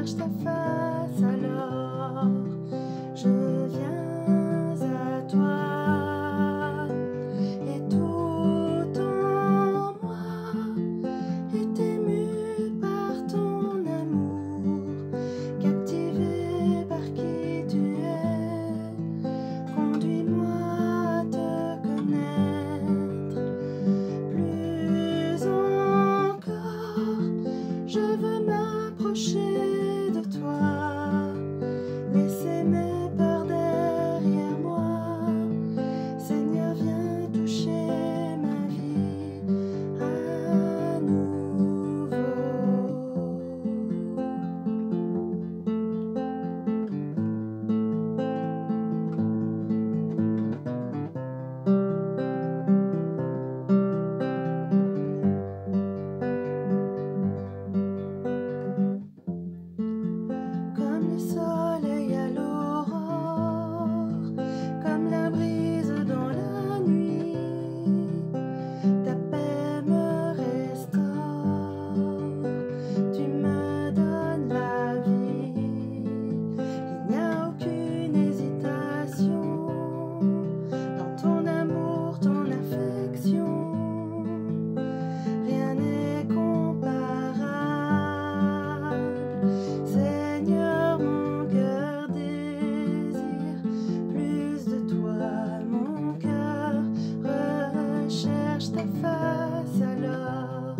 cherche ta face, alors je viens à toi. Et tout en moi est ému par ton amour, captivé par qui tu es. Conduis-moi à te connaître plus encore. Je veux m'approcher de toi, laisser mes peurs derrière moi. Seigneur, viens toucher ma vie à nouveau. Comme le soleil à l'aurore, comme la brise dans la nuit, ta paix me restaure, tu me donnes la vie. Il n'y a aucune hésitation dans ton amour, ton affection. Rien n'est comparable. Seigneur, mon cœur désire plus de toi. Mon cœur recherche ta face, alors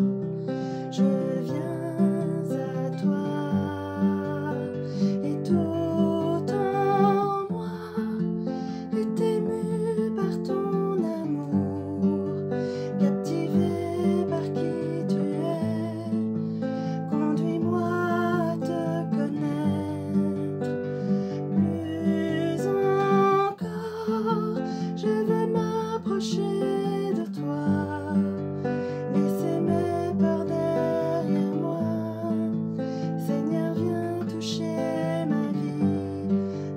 je viens à toi. Et tout en moi est ému par ton amour, captivé par qui tu es. Conduis-moi à te connaître plus encore. Je veux m'approcher de toi, laisser mes peurs derrière moi. Seigneur, viens toucher ma vie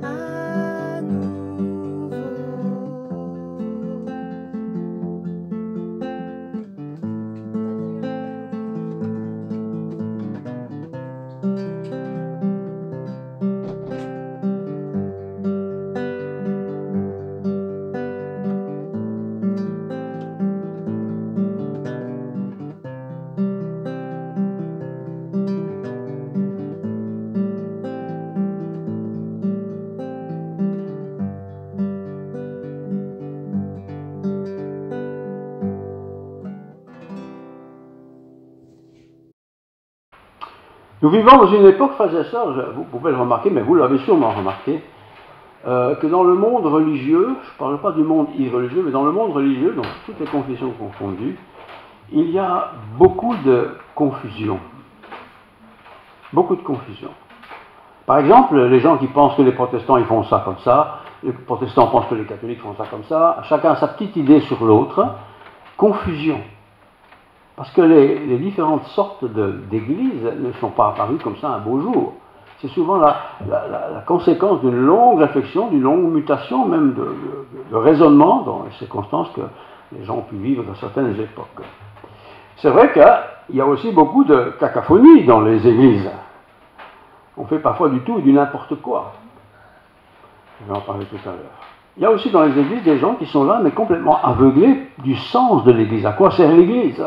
à nouveau. Nous vivons dans une époque, frères et sœurs, vous pouvez le remarquer, mais vous l'avez sûrement remarqué, que dans le monde religieux, je ne parle pas du monde irreligieux, mais dans le monde religieux, dans toutes les confessions confondues, il y a beaucoup de confusion. Beaucoup de confusion. Par exemple, les gens qui pensent que les protestants ils font ça comme ça, les protestants pensent que les catholiques font ça comme ça, chacun a sa petite idée sur l'autre, confusion. Parce que les différentes sortes d'églises ne sont pas apparues comme ça un beau jour. C'est souvent la conséquence d'une longue réflexion, d'une longue mutation, même de raisonnement dans les circonstances que les gens ont pu vivre dans certaines époques. C'est vrai qu'il y a aussi beaucoup de cacophonie dans les églises. On fait parfois du tout et du n'importe quoi. Je vais en parler tout à l'heure. Il y a aussi dans les églises des gens qui sont là, mais complètement aveuglés du sens de l'église. À quoi sert l'église ?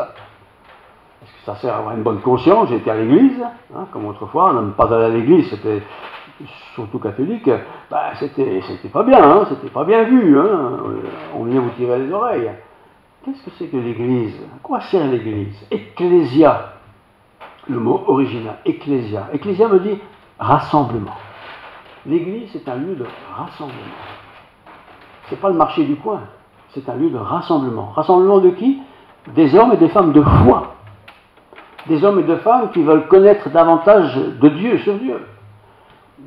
Est-ce que ça sert à avoir une bonne conscience? J'étais à l'église, hein, comme autrefois, on n'aime pas aller à l'église, c'était surtout catholique, c'était pas bien, hein, c'était pas bien vu, hein, on venait vous tirer les oreilles. Qu'est-ce que c'est que l'église? À quoi sert l'église? Ecclésia, le mot original, ecclésia. Ecclésia veut dire rassemblement. L'église, c'est un lieu de rassemblement. C'est pas le marché du coin, c'est un lieu de rassemblement. Rassemblement de qui? Des hommes et des femmes de foi. Des hommes et des femmes qui veulent connaître davantage de Dieu sur Dieu.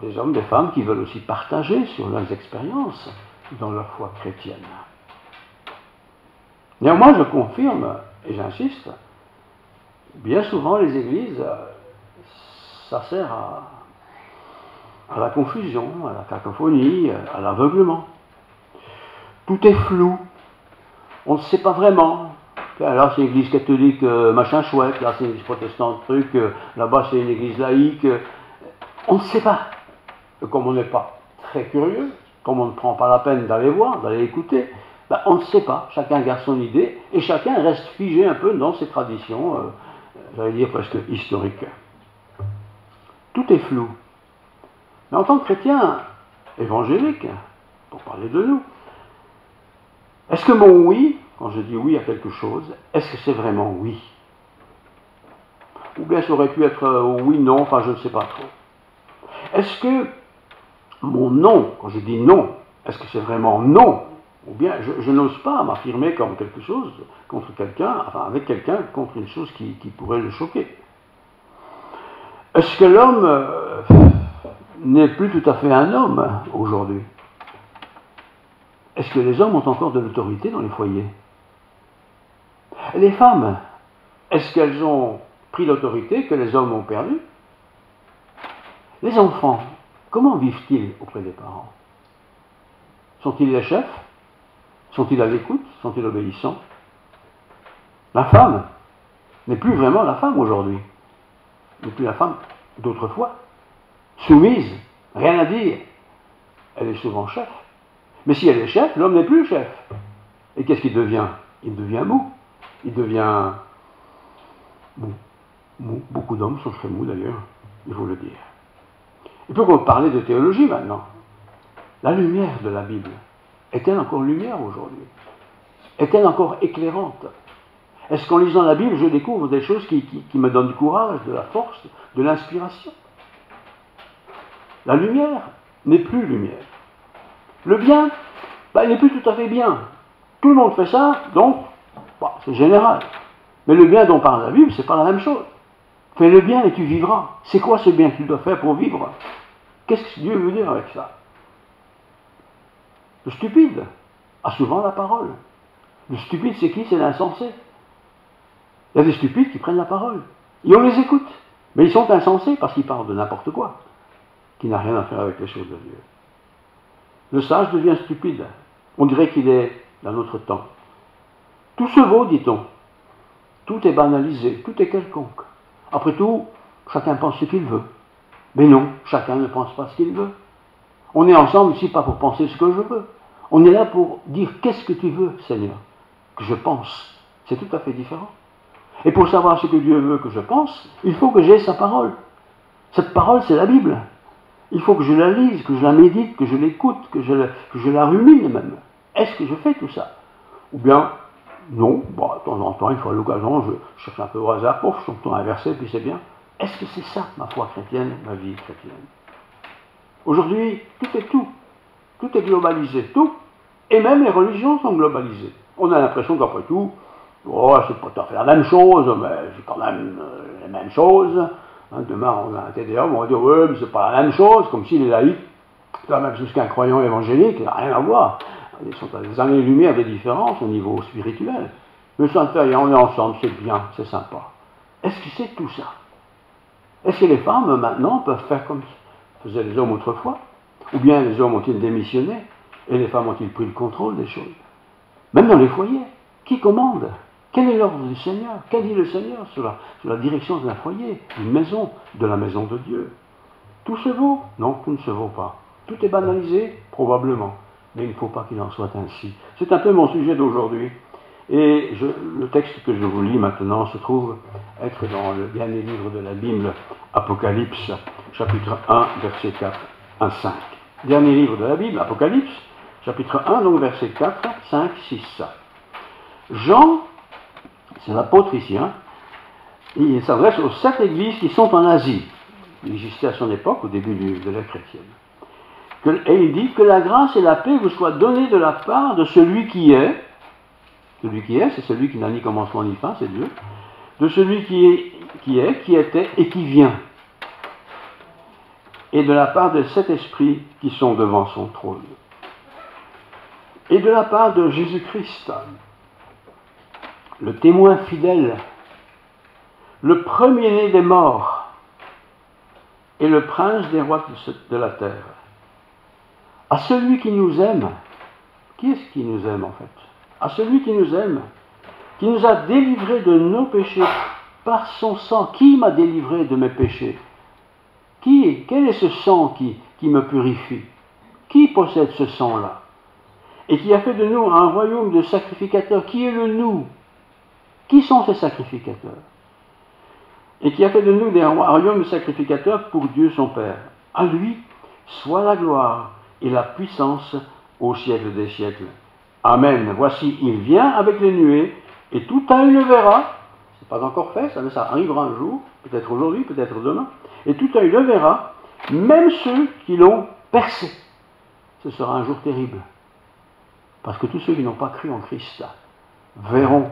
Des hommes et des femmes qui veulent aussi partager sur leurs expériences dans leur foi chrétienne. Néanmoins, je confirme, et j'insiste, bien souvent les églises, ça sert à la confusion, à la cacophonie, à l'aveuglement. Tout est flou, on ne sait pas vraiment. Là, c'est une église catholique, machin chouette, là, c'est une église protestante, truc, là-bas, c'est une église laïque. On ne sait pas. Et comme on n'est pas très curieux, comme on ne prend pas la peine d'aller voir, d'aller écouter, ben on ne sait pas. Chacun garde son idée et chacun reste figé un peu dans ses traditions, j'allais dire presque historiques. Tout est flou. Mais en tant que chrétien évangélique, pour parler de nous, est-ce que mon oui, quand je dis oui à quelque chose, est-ce que c'est vraiment oui? Ou bien ça aurait pu être oui, non, enfin je ne sais pas trop. Est-ce que mon non, quand je dis non, est-ce que c'est vraiment non? Ou bien je n'ose pas m'affirmer comme quelque chose contre quelqu'un, enfin avec quelqu'un contre une chose qui pourrait le choquer. Est-ce que l'homme n'est plus tout à fait un homme aujourd'hui? Est-ce que les hommes ont encore de l'autorité dans les foyers? Les femmes, est-ce qu'elles ont pris l'autorité que les hommes ont perdue? Les enfants, comment vivent-ils auprès des parents? Sont-ils les chefs? Sont-ils à l'écoute? Sont-ils obéissants? La femme n'est plus vraiment la femme aujourd'hui. N'est plus la femme d'autrefois. Soumise, rien à dire. Elle est souvent chef. Mais si elle est chef, l'homme n'est plus chef. Et qu'est-ce qu'il devient? Il devient mou. Il devient mou. Beaucoup d'hommes sont très mous d'ailleurs, il faut le dire. Et puis on peut parler de théologie maintenant. La lumière de la Bible, est-elle encore lumière aujourd'hui? Est-elle encore éclairante? Est-ce qu'en lisant la Bible, je découvre des choses qui me donnent du courage, de la force, de l'inspiration? La lumière n'est plus lumière. Le bien, il n'est plus tout à fait bien. Tout le monde fait ça, donc, c'est général. Mais le bien dont parle la Bible, c'est pas la même chose. Fais le bien et tu vivras. C'est quoi ce bien que tu dois faire pour vivre? Qu'est-ce que Dieu veut dire avec ça? Le stupide a souvent la parole. Le stupide, c'est qui? C'est l'insensé. Il y a des stupides qui prennent la parole. Et on les écoute. Mais ils sont insensés parce qu'ils parlent de n'importe quoi, qui n'a rien à faire avec les choses de Dieu. Le sage devient stupide. On dirait qu'il est dans notre temps. Tout se vaut, dit-on. Tout est banalisé, tout est quelconque. Après tout, chacun pense ce qu'il veut. Mais non, chacun ne pense pas ce qu'il veut. On est ensemble ici pas pour penser ce que je veux. On est là pour dire qu'est-ce que tu veux, Seigneur, que je pense. C'est tout à fait différent. Et pour savoir ce que Dieu veut que je pense, il faut que j'aie sa parole. Cette parole, c'est la Bible. Il faut que je la lise, que je la médite, que je l'écoute, que je la rumine même. Est-ce que je fais tout ça? Ou bien, non, de temps en temps, une fois à l'occasion, je cherche un peu au hasard, je tombe un verset, puis c'est bien. Est-ce que c'est ça, ma foi chrétienne, ma vie chrétienne? Aujourd'hui, tout est tout. Tout est globalisé, tout. Et même les religions sont globalisées. On a l'impression qu'après tout, c'est pas tout à fait la même chose, mais c'est quand même les mêmes choses. Demain, on a un TDA, on va dire, oui, mais c'est pas la même chose, comme si les laïcs, c'est la même chose qu'un croyant évangélique, il n'a rien à voir. Ils sont à des années-lumière de différence au niveau spirituel. Mais ça ne fait rien, on est ensemble, c'est bien, c'est sympa. Est-ce que c'est tout ça? Est-ce que les femmes, maintenant, peuvent faire comme faisaient les hommes autrefois? Ou bien les hommes ont-ils démissionné et les femmes ont-ils pris le contrôle des choses? Même dans les foyers, qui commande? Quel est l'ordre du Seigneur? Quel dit le Seigneur sur la direction d'un foyer, d'une maison, de la maison de Dieu? Tout se vaut? Non, tout ne se vaut pas. Tout est banalisé? Probablement. Mais il ne faut pas qu'il en soit ainsi. C'est un peu mon sujet d'aujourd'hui. Et le texte que je vous lis maintenant se trouve être dans le dernier livre de la Bible, Apocalypse, chapitre 1, verset 4 à 5. Dernier livre de la Bible, Apocalypse, chapitre 1, donc verset 4, 5, 6. Jean, c'est l'apôtre ici, il s'adresse aux 7 églises qui sont en Asie. Il existait à son époque, au début de l'ère chrétienne. Et il dit que la grâce et la paix vous soient données de la part de celui qui est. Celui qui est, c'est celui qui n'a ni commencement ni fin, c'est Dieu. De celui qui était et qui vient. Et de la part de sept esprits qui sont devant son trône. Et de la part de Jésus-Christ, le témoin fidèle, le premier-né des morts et le prince des rois de la terre. À celui qui nous aime, qui est-ce qui nous aime en fait? À celui qui nous aime, qui nous a délivrés de nos péchés par son sang. Qui m'a délivré de mes péchés? Quel est ce sang qui me purifie? Qui possède ce sang-là? Et qui a fait de nous un royaume de sacrificateurs? Qui est le nous? Qui sont ces sacrificateurs? Et qui a fait de nous des royaumes de sacrificateurs pour Dieu son Père. À lui soit la gloire et la puissance au siècle des siècles. Amen. Voici, il vient avec les nuées, et tout œil le verra. C'est pas encore fait, mais ça arrivera un jour, peut-être aujourd'hui, peut-être demain. Et tout œil le verra, même ceux qui l'ont percé. Ce sera un jour terrible. Parce que tous ceux qui n'ont pas cru en Christ verront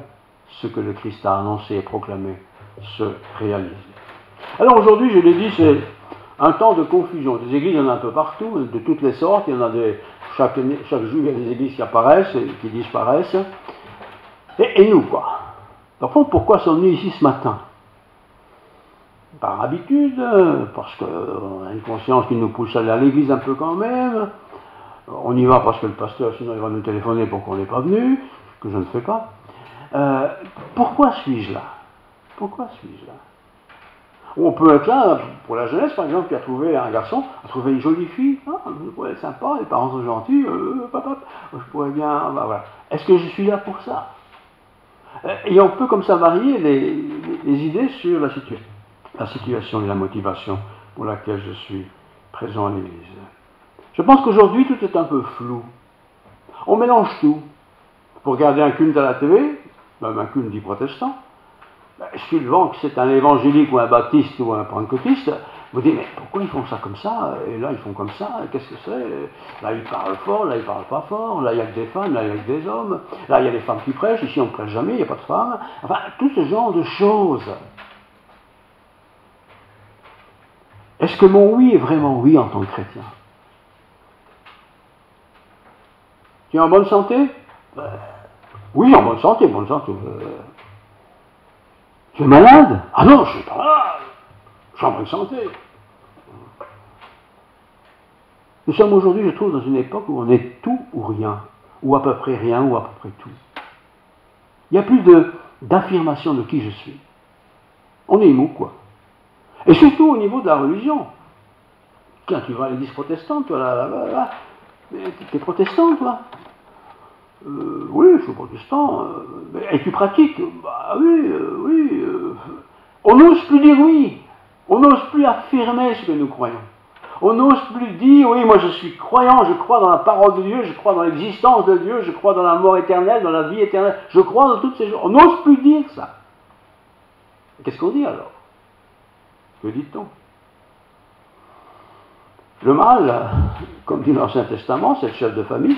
ce que le Christ a annoncé et proclamé se réaliser. Alors aujourd'hui, je l'ai dit, c'est un temps de confusion. Des églises, il y en a un peu partout, de toutes les sortes. Il y en a chaque jour, il y a des églises qui apparaissent et qui disparaissent. Et nous, quoi. Par contre, pourquoi sommes-nous ici ce matin? Par habitude, parce qu'on a une conscience qui nous pousse à aller à l'église un peu quand même. On y va parce que le pasteur, sinon il va nous téléphoner pour qu'on n'est pas venu, que je ne fais pas. Pourquoi suis-je là? Pourquoi suis-je là? On peut être là, pour la jeunesse par exemple, qui a trouvé un garçon, a trouvé une jolie fille, je pourrais être sympa, les parents sont gentils, je pourrais bien, voilà. Est-ce que je suis là pour ça? Et on peut comme ça varier les idées sur la situation et la motivation pour laquelle je suis présent à l'église. Je pense qu'aujourd'hui tout est un peu flou. On mélange tout. Pour regarder un culte à la télé, même un culte dit protestant, suivant que c'est un évangélique ou un baptiste ou un pentecôtiste, vous dites, mais pourquoi ils font ça comme ça? Et là, ils font comme ça, qu'est-ce que c'est? Là, ils parlent fort, là, ils parlent pas fort, là, il n'y a que des femmes, là, il n'y a que des hommes, là, il y a des femmes qui prêchent, ici, on ne prêche jamais, il n'y a pas de femmes. Enfin, tout ce genre de choses. Est-ce que mon oui est vraiment oui en tant que chrétien? Tu es en bonne santé? Oui, en bonne santé, bonne santé. Tu es malade? Ah non, je ne suis pas malade. Je suis en bonne santé. Nous sommes aujourd'hui, je trouve, dans une époque où on est tout ou rien, ou à peu près rien, ou à peu près tout. Il n'y a plus d'affirmation de qui je suis. On est mou, quoi. Et surtout au niveau de la religion. Tiens, tu vas à l'église protestante, toi, là. Tu es protestant, toi? Oui, je suis protestant. Et tu pratiques? Bah oui. On n'ose plus dire oui. On n'ose plus affirmer ce que nous croyons. On n'ose plus dire, oui, moi je suis croyant, je crois dans la parole de Dieu, je crois dans l'existence de Dieu, je crois dans la mort éternelle, dans la vie éternelle, je crois dans toutes ces choses. On n'ose plus dire ça. Qu'est-ce qu'on dit alors? Que dit-on? Le mâle, comme dit l'Ancien Testament, c'est le chef de famille.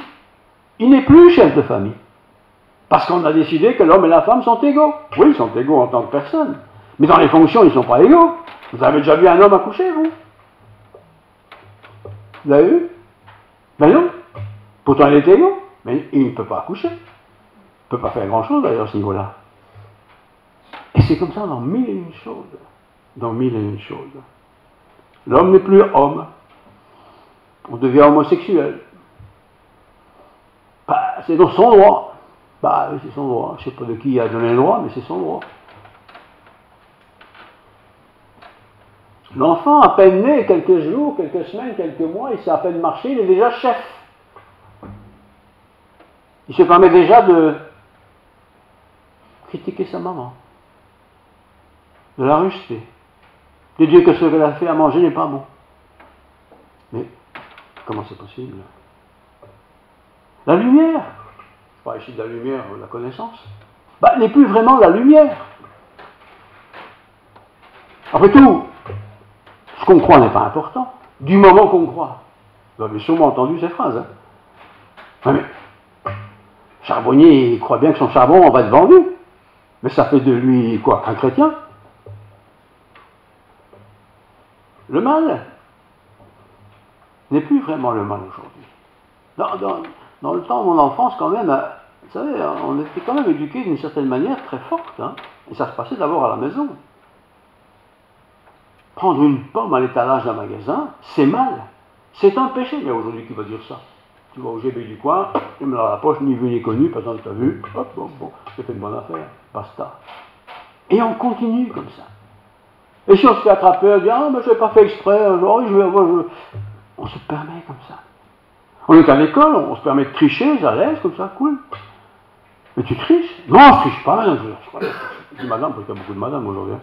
Il n'est plus chef de famille. Parce qu'on a décidé que l'homme et la femme sont égaux. Oui, ils sont égaux en tant que personne. Mais dans les fonctions, ils ne sont pas égaux. Vous avez déjà vu un homme accoucher, vous? Vous l'avez vu? Ben non. Pourtant, il est égaux. Mais il ne peut pas accoucher. Il ne peut pas faire grand-chose, d'ailleurs, à ce niveau-là. Et c'est comme ça dans mille et une choses. Dans mille et une choses. L'homme n'est plus homme. On devient homosexuel. Bah, c'est dans son droit. Bah, c'est son droit. Je ne sais pas de qui a donné le droit, mais c'est son droit. L'enfant, à peine né, quelques jours, quelques semaines, quelques mois, il sait à peine marcher, il est déjà chef. Il se permet déjà de critiquer sa maman, de la rejeter, de dire que ce qu'elle a fait à manger n'est pas bon. Mais comment c'est possible? La lumière, je parle ici de la lumière, de la connaissance, n'est plus vraiment la lumière. Après tout, ce qu'on croit n'est pas important, du moment qu'on croit. Vous avez sûrement entendu ces phrases. Hein? Mais charbonnier, il croit bien que son charbon va être vendu. Mais ça fait de lui, quoi, un chrétien? Le mal n'est plus vraiment le mal aujourd'hui. Dans le temps de mon enfance, quand même, vous savez, on était quand même éduqués d'une certaine manière très forte. Hein? Et ça se passait d'abord à la maison. Prendre une pomme à l'étalage d'un magasin, c'est mal. C'est un péché. Mais aujourd'hui, qui va dire ça? Tu vas au GB du coin, tu mets dans la poche, ni vu ni connu, personne ne t'a vu, hop, bon, j'ai fait une bonne affaire, basta. Et on continue comme ça. Et si on se fait attraper, on dit, ah, mais je n'ai pas fait exprès, on se permet comme ça. On est à l'école, on se permet de tricher, à l'aise, comme ça, cool. Mais tu triches? Non, je ne triche pas. Je dis madame, parce qu'il y a beaucoup de madame aujourd'hui.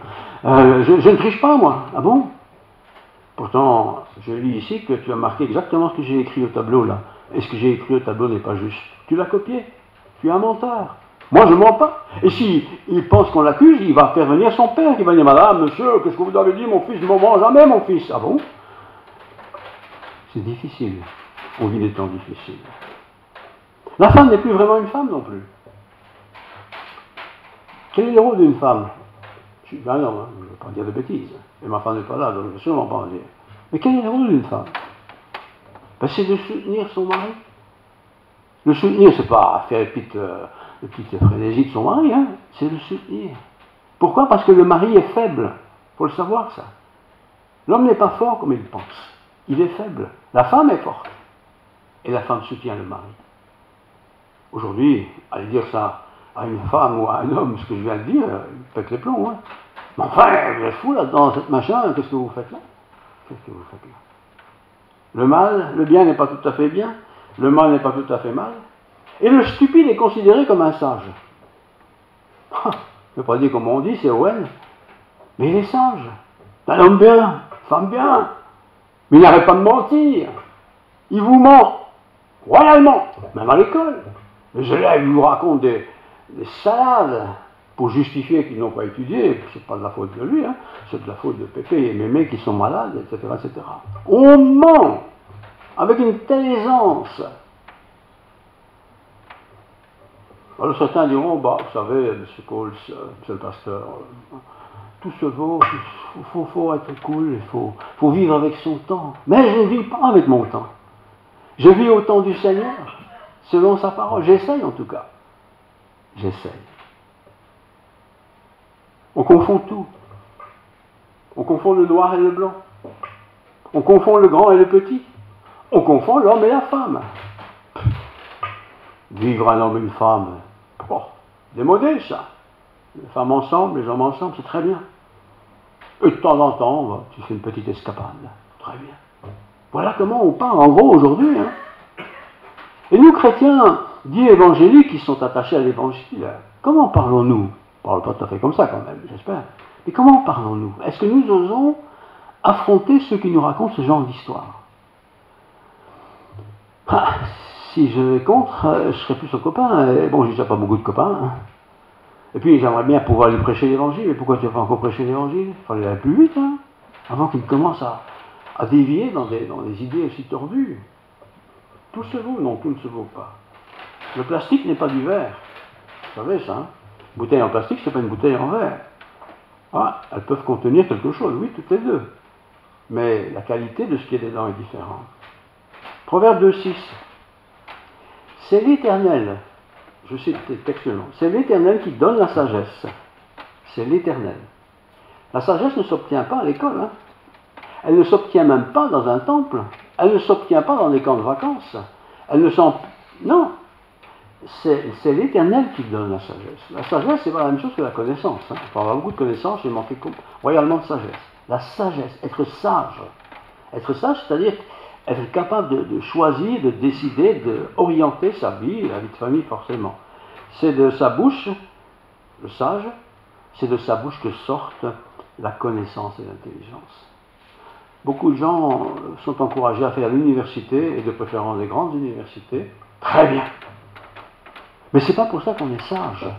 Je ne triche pas, moi. Ah bon? Pourtant, je lis ici que tu as marqué exactement ce que j'ai écrit au tableau, là. Et ce que j'ai écrit au tableau n'est pas juste. Tu l'as copié. Tu es un menteur. Moi, je ne mens pas. Et si il pense qu'on l'accuse, il va faire venir son père, qui va dire, madame, monsieur, qu'est-ce que vous avez dit, mon fils ne ment jamais, mon fils. Ah bon? C'est difficile. On vit des temps difficiles. La femme n'est plus vraiment une femme non plus. Quel est le rôle d'une femme? Je suis un homme, hein, je ne vais pas dire de bêtises. Et ma femme n'est pas là, donc je ne vais sûrement pas en dire. Mais quel est le rôle d'une femme? Ben, c'est de soutenir son mari. Le soutenir, c'est pas faire une petite frénésie de son mari, hein, c'est le soutenir. Pourquoi? Parce que le mari est faible. Il faut le savoir, ça. L'homme n'est pas fort comme il pense. Il est faible. La femme est forte. Et la femme soutient le mari. Aujourd'hui, aller dire ça à une femme ou à un homme, ce que je viens de dire, il pète les plombs. Hein. Mais enfin, vous êtes fou là-dedans, cette machin, qu'est-ce que vous faites là? Qu'est-ce que vous faites là? Le mal, le bien n'est pas tout à fait bien, le mal n'est pas tout à fait mal, et le stupide est considéré comme un sage. Je ne veux pas dire comme on dit, c'est Owen, mais il est sage. Un homme bien, une femme bien, mais il n'arrête pas de mentir. Il vous ment royalement, même à l'école. Les élèves vous racontent des salades pour justifier qu'ils n'ont pas étudié. C'est pas de la faute de lui, hein. C'est de la faute de Pépé et Mémé qui sont malades, etc., etc. On ment avec une telle aisance. Alors certains diront, bah, vous savez, M. Coles, M. le pasteur, tout se vaut, il faut être cool, il faut vivre avec son temps. Mais je ne vis pas avec mon temps. Je vis au temps du Seigneur, selon sa parole. J'essaye en tout cas. J'essaye. On confond tout. On confond le noir et le blanc. On confond le grand et le petit. On confond l'homme et la femme. Vivre un homme et une femme, oh, démodé ça. Les femmes ensemble, les hommes ensemble, c'est très bien. Et de temps en temps, tu fais une petite escapade. Très bien. Voilà comment on parle en gros aujourd'hui. Hein. Et nous, chrétiens, dits évangéliques, qui sont attachés à l'évangile, comment parlons-nous? On ne parle pas tout à fait comme ça quand même, j'espère. Mais comment parlons-nous? Est-ce que nous osons affronter ceux qui nous racontent ce genre d'histoire? Si je vais contre, je serais plus son copain. Et bon, j'ai déjà pas beaucoup de copains. Hein. Et puis, j'aimerais bien pouvoir lui prêcher l'évangile. Mais pourquoi tu n'as pas encore prêché l'évangile? Il fallait aller plus vite, hein, avant qu'il commence à dévier dans des idées aussi tordues. Tout se vaut? Non, tout ne se vaut pas. Le plastique n'est pas du verre. Vous savez ça, hein? Une bouteille en plastique, c'est pas une bouteille en verre. Ah, elles peuvent contenir quelque chose, oui, toutes les deux. Mais la qualité de ce qui est dedans est différente. Proverbe 2,6. C'est l'Éternel, je cite textuellement, c'est l'Éternel qui donne la sagesse. C'est l'Éternel. La sagesse ne s'obtient pas à l'école. Hein. Elle ne s'obtient même pas dans un temple. Elle ne s'obtient pas dans des camps de vacances. Elle ne s'en... Non. C'est l'Éternel qui donne la sagesse. La sagesse, c'est pas la même chose que la connaissance. Hein. On peut avoir beaucoup de connaissances, j'ai manqué royalement de sagesse. La sagesse, être sage. Être sage, c'est-à-dire être capable de choisir, de décider, d'orienter sa vie, la vie de famille forcément. C'est de sa bouche, le sage, c'est de sa bouche que sortent la connaissance et l'intelligence. Beaucoup de gens sont encouragés à faire l'université, et de préférence des grandes universités. Très bien. Mais c'est pas pour ça qu'on est sage.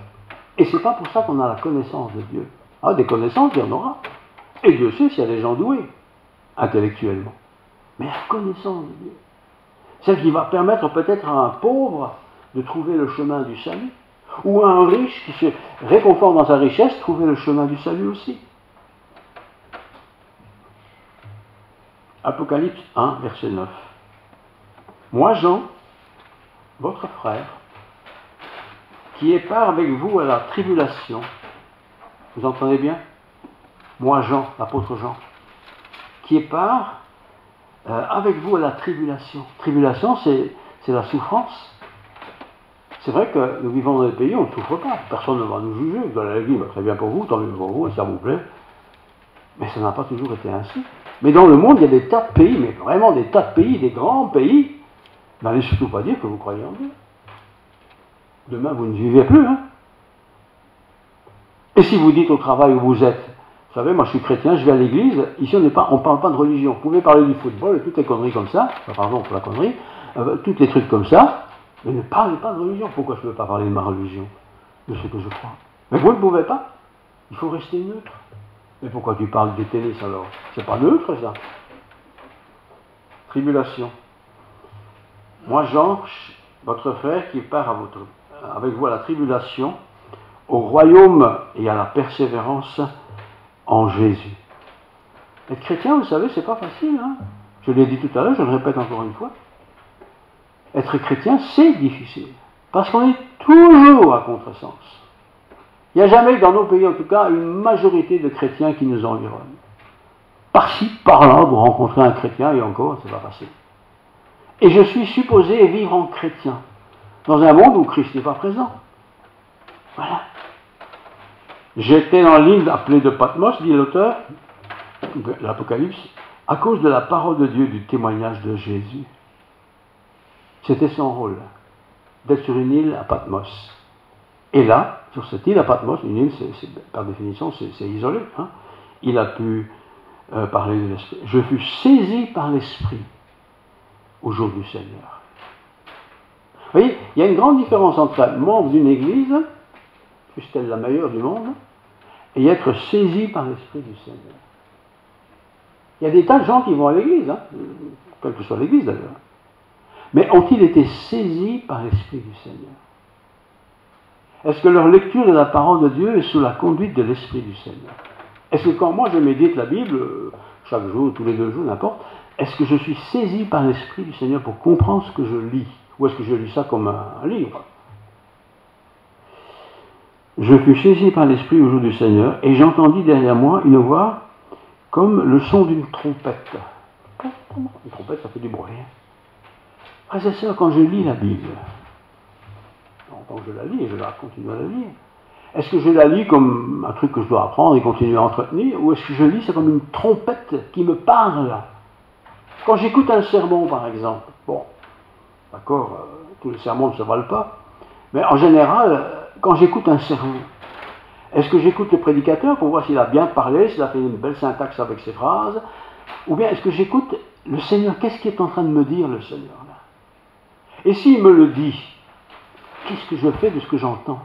Et c'est pas pour ça qu'on a la connaissance de Dieu. Ah, des connaissances, il y en aura. Et Dieu sait s'il y a des gens doués, intellectuellement. Mais la connaissance de Dieu, celle qui va permettre peut-être à un pauvre de trouver le chemin du salut, ou à un riche qui se réconforte dans sa richesse, trouver le chemin du salut aussi. Apocalypse 1, verset 9. Moi, Jean, votre frère, qui est part avec vous à la tribulation. Vous entendez bien? Moi, Jean, l'apôtre Jean, qui est part avec vous à la tribulation. Tribulation, c'est la souffrance. C'est vrai que nous vivons dans des pays où on ne souffre pas. Personne ne va nous juger. Vous allez à l'église, très bien pour vous, tant mieux pour vous, et ça vous plaît. Mais ça n'a pas toujours été ainsi. Mais dans le monde, il y a des tas de pays, mais vraiment des tas de pays, des grands pays. N'allez surtout pas dire que vous croyez en Dieu. Demain, vous ne vivez plus. Hein. Et si vous dites au travail où vous êtes, vous savez, moi je suis chrétien, je vais à l'église, ici on ne parle pas de religion. Vous pouvez parler du football et toutes les conneries comme ça, pardon pour la connerie, tous les trucs comme ça, mais ne parlez pas de religion. Pourquoi je ne peux pas parler de ma religion, de ce que je crois? Mais vous ne pouvez pas. Il faut rester neutre. Mais pourquoi tu parles du tennis alors? C'est pas neutre ça. Tribulation. Moi, Jean, votre frère qui part avec vous à la tribulation, au royaume et à la persévérance en Jésus. Être chrétien, vous savez, c'est pas facile. Hein? Je l'ai dit tout à l'heure, je le répète encore une fois. Être chrétien, c'est difficile. Parce qu'on est toujours à contresens. Il n'y a jamais, dans nos pays en tout cas, une majorité de chrétiens qui nous environnent. Par-ci, par-là, vous rencontrez un chrétien, et encore, c'est pas facile. Et je suis supposé vivre en chrétien, dans un monde où Christ n'est pas présent. Voilà. J'étais dans l'île appelée de Patmos, dit l'auteur de l'Apocalypse, à cause de la parole de Dieu, du témoignage de Jésus. C'était son rôle, d'être sur une île à Patmos. Et là, sur cette île à Patmos, une île, par définition, c'est isolé. Hein, il a pu parler de l'Esprit. Je fus saisi par l'Esprit au jour du Seigneur. Vous voyez, il y a une grande différence entre être membre d'une église, fût-elle la meilleure du monde, et être saisi par l'Esprit du Seigneur. Il y a des tas de gens qui vont à l'église, hein, quelle que soit l'église d'ailleurs. Mais ont-ils été saisis par l'Esprit du Seigneur? Est-ce que leur lecture de la parole de Dieu est sous la conduite de l'Esprit du Seigneur? Est-ce que quand moi je médite la Bible, chaque jour, tous les 2 jours, n'importe, est-ce que je suis saisi par l'Esprit du Seigneur pour comprendre ce que je lis? Ou est-ce que je lis ça comme un livre? Je fus saisi par l'Esprit au jour du Seigneur, et j'entendis derrière moi une voix comme le son d'une trompette. Une trompette, ça fait du bruit. Frères et sœurs, quand je lis la Bible, tant que je la lis, et je la continue à la lire, est-ce que je la lis comme un truc que je dois apprendre et continuer à entretenir, ou est-ce que je lis c'est comme une trompette qui me parle? Quand j'écoute un sermon, par exemple, bon, d'accord, tous les sermons ne se valent pas, mais en général, quand j'écoute un sermon, est-ce que j'écoute le prédicateur pour voir s'il a bien parlé, s'il a fait une belle syntaxe avec ses phrases, ou bien est-ce que j'écoute le Seigneur? Qu'est-ce qu'il est en train de me dire, le Seigneur, là? Et s'il me le dit, qu'est-ce que je fais de ce que j'entends?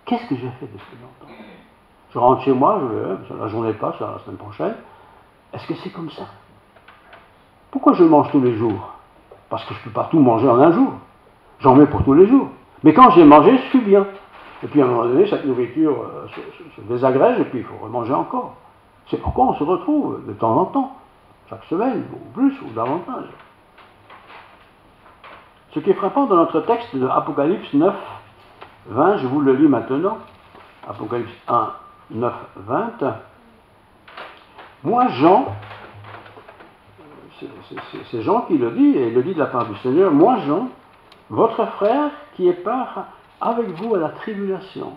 Qu'est-ce que je fais de ce que j'entends? Je rentre chez moi, la journée passe, la semaine prochaine. Est-ce que c'est comme ça? Pourquoi je mange tous les jours? Parce que je ne peux pas tout manger en un jour. J'en mets pour tous les jours. Mais quand j'ai mangé, je suis bien. Et puis à un moment donné, cette nourriture se désagrège et puis il faut remanger encore. C'est pourquoi on se retrouve de temps en temps, chaque semaine, ou plus, ou davantage. Ce qui est frappant dans notre texte de Apocalypse 9, 20, je vous le lis maintenant, Apocalypse 1, 9, 20. Moi, Jean, c'est Jean qui le dit, et il le dit de la part du Seigneur, moi, Jean, votre frère qui est part avec vous à la tribulation.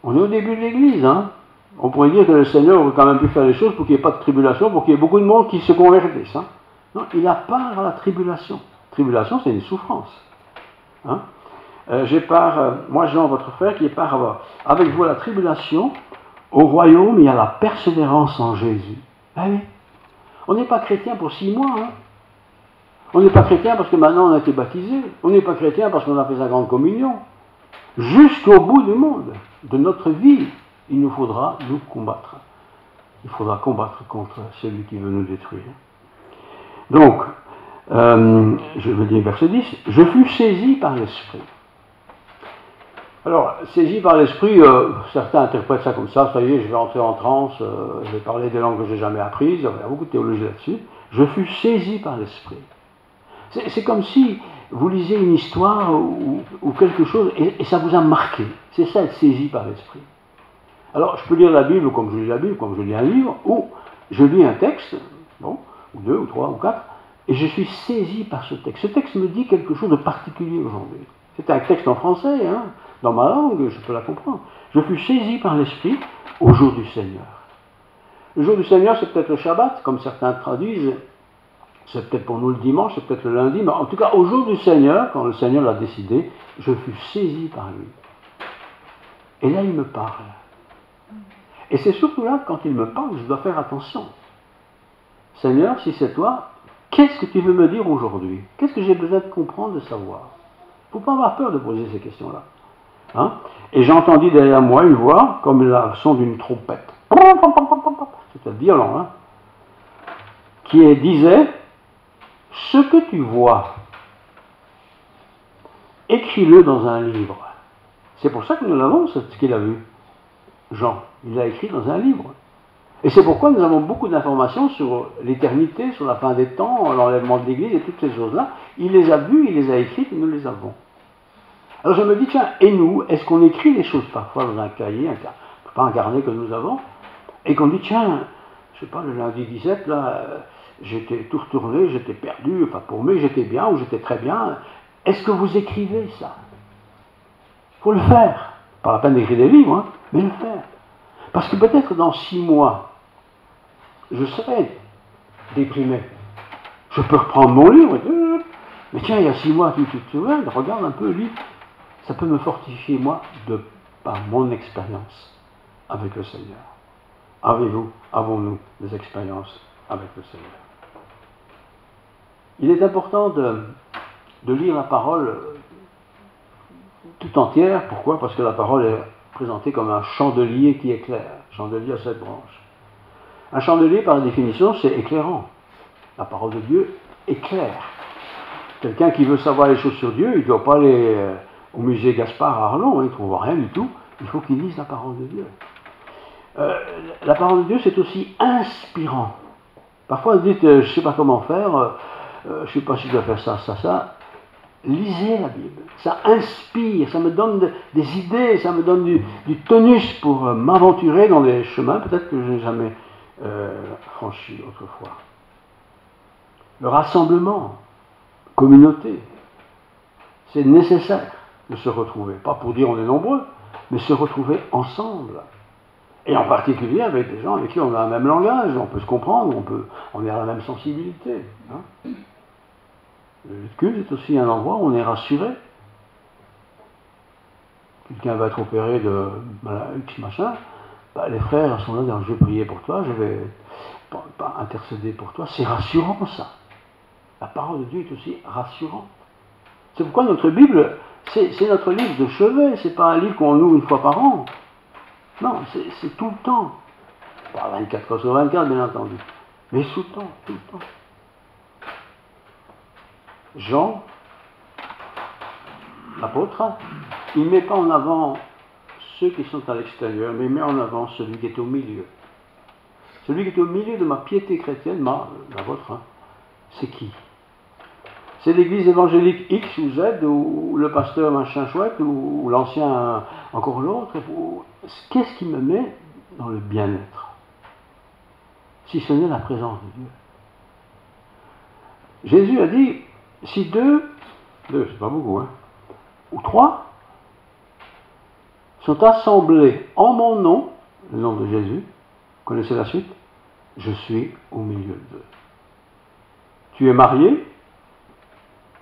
On est au début de l'Église, hein. On pourrait dire que le Seigneur aurait quand même pu faire les choses pour qu'il n'y ait pas de tribulation, pour qu'il y ait beaucoup de monde qui se convertisse. Hein. Non, il a part à la tribulation. Tribulation, c'est une souffrance. Hein. J'ai part, moi Jean, votre frère, qui est part avec vous à la tribulation, au royaume et à la persévérance en Jésus. Ah oui. On n'est pas chrétien pour 6 mois. Hein. On n'est pas chrétien parce que maintenant on a été baptisé. On n'est pas chrétien parce qu'on a fait sa grande communion. Jusqu'au bout du monde, de notre vie, il nous faudra nous combattre. Il faudra combattre contre celui qui veut nous détruire. Donc, je veux dire verset 10, je fus saisi par l'Esprit. Alors, saisi par l'Esprit, certains interprètent ça comme ça y est, je vais entrer en transe, je vais parler des langues que je n'ai jamais apprises, il y a beaucoup de théologie là-dessus. Je fus saisi par l'Esprit. C'est comme si vous lisez une histoire ou quelque chose et ça vous a marqué. C'est ça, être saisi par l'Esprit. Alors, je peux lire la Bible comme je lis la Bible, comme je lis un livre, ou je lis un texte, bon, ou 2, ou 3, ou 4, et je suis saisi par ce texte. Ce texte me dit quelque chose de particulier aujourd'hui. C'est un texte en français, hein, dans ma langue, je peux la comprendre. Je fus saisi par l'Esprit au jour du Seigneur. Le jour du Seigneur, c'est peut-être le Shabbat, comme certains traduisent, c'est peut-être pour nous le dimanche, c'est peut-être le lundi, mais en tout cas, au jour du Seigneur, quand le Seigneur l'a décidé, je fus saisi par lui. Et là, il me parle. Et c'est surtout là, quand il me parle, je dois faire attention. Seigneur, si c'est toi, qu'est-ce que tu veux me dire aujourd'hui? Qu'est-ce que j'ai besoin de comprendre, de savoir? Il ne faut pas avoir peur de poser ces questions-là. Hein? Et j'ai entendu derrière moi une voix, comme le son d'une trompette. C'était violent, hein? Qui disait, ce que tu vois, écris-le dans un livre. C'est pour ça que nous l'avons, ce qu'il a vu. Jean, il l'a écrit dans un livre. Et c'est pourquoi nous avons beaucoup d'informations sur l'éternité, sur la fin des temps, l'enlèvement de l'Église et toutes ces choses-là. Il les a vues, il les a écrites et nous les avons. Alors je me dis, tiens, et nous, est-ce qu'on écrit les choses parfois dans un cahier, pas un carnet que nous avons, et qu'on dit, tiens, je sais pas, le lundi 17, là, j'étais tout retourné, j'étais perdu, enfin pour moi j'étais bien ou j'étais très bien. Est-ce que vous écrivez ça? Il faut le faire. Pas la peine d'écrire des livres, hein, mais le faire. Parce que peut-être dans 6 mois, je serai déprimé. Je peux reprendre mon livre et mais tiens, il y a 6 mois, tu te souviens, regarde un peu le livre. Ça peut me fortifier, moi, par mon expérience avec le Seigneur. Avez-vous, avons-nous des expériences avec le Seigneur? Il est important de lire la parole tout entière. Pourquoi? Parce que la parole est présentée comme un chandelier qui éclaire. Chandelier à 7 branches. Un chandelier, par définition, c'est éclairant. La parole de Dieu éclaire. Quelqu'un qui veut savoir les choses sur Dieu, il ne doit pas aller au musée Gaspard à Arlon, il ne trouve rien du tout. Il faut qu'il lise la parole de Dieu. La parole de Dieu, c'est aussi inspirant. Parfois, vous dites, je ne sais pas comment faire, je ne sais pas si je dois faire ça. Lisez la Bible. Ça inspire, ça me donne des idées, ça me donne du tonus pour m'aventurer dans des chemins peut-être que je n'ai jamais franchis autrefois. Le rassemblement, communauté, c'est nécessaire de se retrouver. Pas pour dire on est nombreux, mais se retrouver ensemble. Et en particulier avec des gens avec qui on a un même langage, on peut se comprendre, on est à la même sensibilité. Hein. Le culte est aussi un endroit où on est rassuré. Quelqu'un va être opéré de X machin, les frères sont là, je vais prier pour toi, je vais pas intercéder pour toi. C'est rassurant ça. La parole de Dieu est aussi rassurante. C'est pourquoi notre Bible, c'est notre livre de chevet, c'est pas un livre qu'on ouvre une fois par an. Non, c'est tout le temps. Pas 24 heures sur 24, bien entendu. Mais tout le temps, tout le temps. Jean, l'apôtre, il ne met pas en avant ceux qui sont à l'extérieur, mais il met en avant celui qui est au milieu. Celui qui est au milieu de ma piété chrétienne, la vôtre, hein, c'est qui? C'est l'église évangélique X ou Z, ou le pasteur machin chouette, ou l'ancien encore l'autre. Qu'est-ce qui me met dans le bien-être? Si ce n'est la présence de Dieu. Jésus a dit, si deux, c'est pas beaucoup, hein, ou 3 sont assemblés en mon nom, le nom de Jésus, connaissez la suite? Je suis au milieu d'eux. Tu es marié,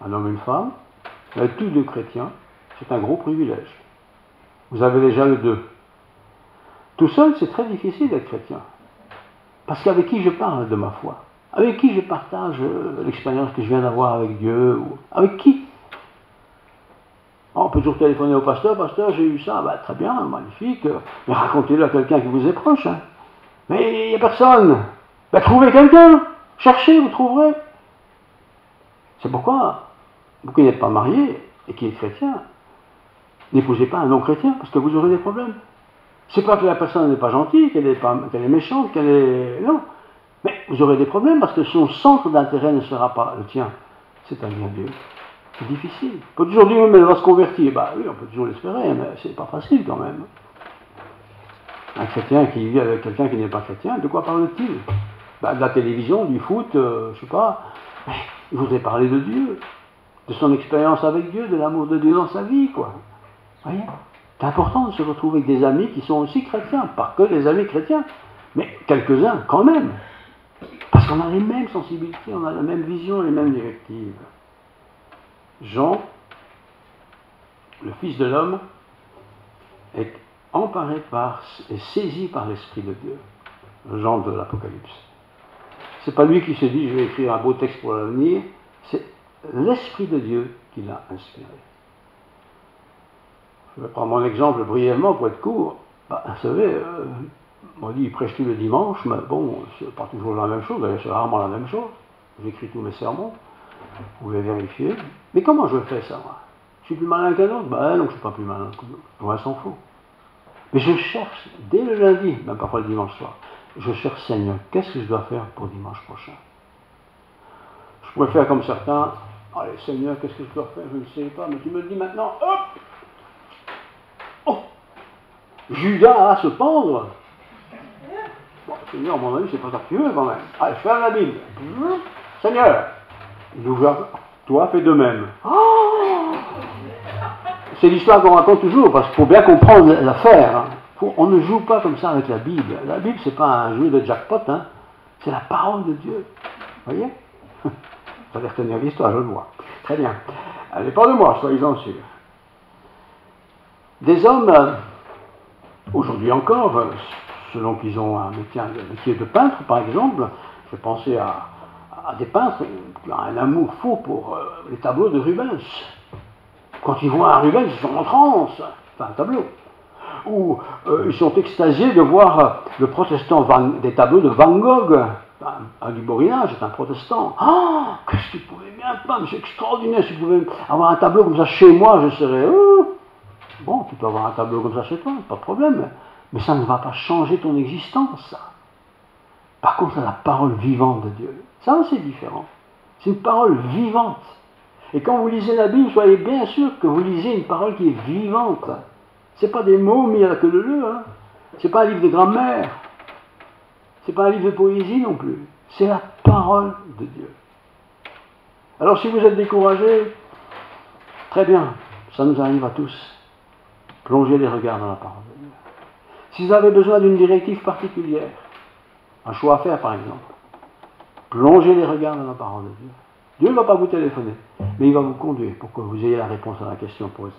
un homme et une femme, vous êtes tous 2 chrétiens, c'est un gros privilège. Vous avez déjà le 2. Tout seul, c'est très difficile d'être chrétien. Parce qu'avec qui je parle de ma foi? Avec qui je partage l'expérience que je viens d'avoir avec Dieu? Avec qui? On peut toujours téléphoner au pasteur, j'ai eu ça, très bien, magnifique, mais racontez-le à quelqu'un qui vous est proche. Hein. Mais il n'y a personne. Trouvez quelqu'un, cherchez, vous trouverez. C'est pourquoi, vous qui n'êtes pas marié et qui êtes chrétien, n'épousez pas un non-chrétien, parce que vous aurez des problèmes. C'est pas que la personne n'est pas gentille, qu'elle est méchante, qu'elle est... Non. Mais vous aurez des problèmes parce que son centre d'intérêt ne sera pas le tien. C'est-à-dire Dieu. C'est difficile. On peut toujours dire, mais elle va se convertir. Oui, on peut toujours l'espérer, mais c'est pas facile quand même. Un chrétien qui vit avec quelqu'un qui n'est pas chrétien, de quoi parle-t-il? De la télévision, du foot, je sais pas. Mais il voudrait parler de Dieu, de son expérience avec Dieu, de l'amour de Dieu dans sa vie, quoi. Voyez? C'est important de se retrouver avec des amis qui sont aussi chrétiens, pas que des amis chrétiens, mais quelques-uns quand même. Parce qu'on a les mêmes sensibilités, on a la même vision, les mêmes directives. Jean, le Fils de l'homme, est emparé et saisi par l'Esprit de Dieu. Jean de l'Apocalypse. C'est pas lui qui se dit je vais écrire un beau texte pour l'avenir, c'est l'Esprit de Dieu qui l'a inspiré. Je vais prendre mon exemple brièvement pour être court. Vous savez, on dit il prêche tous les dimanches, mais bon, c'est pas toujours la même chose, d'ailleurs c'est rarement la même chose. J'écris tous mes sermons, vous pouvez vérifier. Mais comment je fais ça, moi? Je suis plus malin qu'un autre? Non, je ne suis pas plus malin qu'un autre. Loin s'en fout. Mais je cherche, dès le lundi, même parfois le dimanche soir, je cherche Seigneur, qu'est-ce que je dois faire pour dimanche prochain? Je pourrais faire comme certains, allez Seigneur, qu'est-ce que je dois faire? Je ne sais pas, mais tu me le dis maintenant, hop! Oh! Judas à se pendre. Bon, Seigneur, à mon avis, c'est pas ça que tu veux quand même. Allez, ferme la Bible. Seigneur, il ouvre, toi, fais de même. Oh! C'est l'histoire qu'on raconte toujours, parce qu'il faut bien comprendre l'affaire. On ne joue pas comme ça avec la Bible. La Bible, c'est pas un jeu de jackpot, hein. C'est la parole de Dieu. Vous voyez? Vous allez retenir l'histoire, je le vois. Très bien. Allez, pas de moi, soyez-en sûrs. Des hommes, aujourd'hui encore, selon qu'ils ont un métier de peintre, par exemple, je pensais à des peintres qui ont un amour fou pour les tableaux de Rubens. Quand ils voient un Rubens, ils sont en transe. Enfin, un tableau. Ou ils sont extasiés de voir le protestant des tableaux de Van Gogh. Un du Borinage est un protestant. Ah, qu'est-ce qu'il pouvait bien peindre, c'est extraordinaire. Si je pouvais avoir un tableau comme ça chez moi, je serais... Bon, tu peux avoir un tableau comme ça chez toi, pas de problème. Mais ça ne va pas changer ton existence, ça. Par contre, c'est la parole vivante de Dieu. Ça, c'est différent. C'est une parole vivante. Et quand vous lisez la Bible, soyez bien sûr que vous lisez une parole qui est vivante. Ce n'est pas des mots mis à la queue leu, hein. Ce n'est pas un livre de grammaire. Ce n'est pas un livre de poésie non plus. C'est la parole de Dieu. Alors si vous êtes découragé, très bien, ça nous arrive à tous. Plongez les regards dans la parole de Dieu. Si vous avez besoin d'une directive particulière, un choix à faire par exemple, plongez les regards dans la parole de Dieu. Dieu ne va pas vous téléphoner, mais il va vous conduire pour que vous ayez la réponse à la question posée.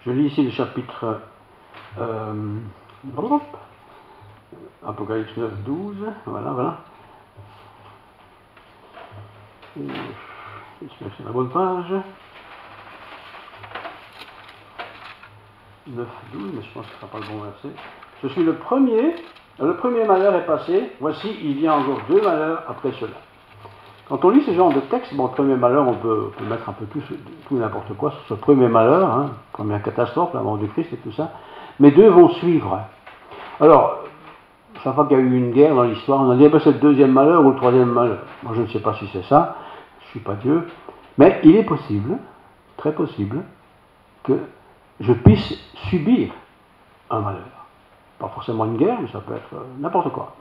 Je lis ici le chapitre Apocalypse 9, 12, voilà. C'est la bonne page. 9, 12, mais je pense que ce ne sera pas le bon verset. Je suis le premier malheur est passé, voici, il y a encore 2 malheurs après cela. Quand on lit ce genre de texte, bon, le premier malheur, on peut mettre un peu tout n'importe quoi sur ce premier malheur, hein, première catastrophe, la mort du Christ et tout ça, mais 2 vont suivre. Alors, chaque fois qu'il y a eu une guerre dans l'histoire, on a dit, c'est le 2e malheur ou le 3e malheur. Moi, je ne sais pas si c'est ça, je ne suis pas Dieu, mais il est possible, très possible, que je puisse subir un malheur. Pas forcément une guerre, mais ça peut être n'importe quoi.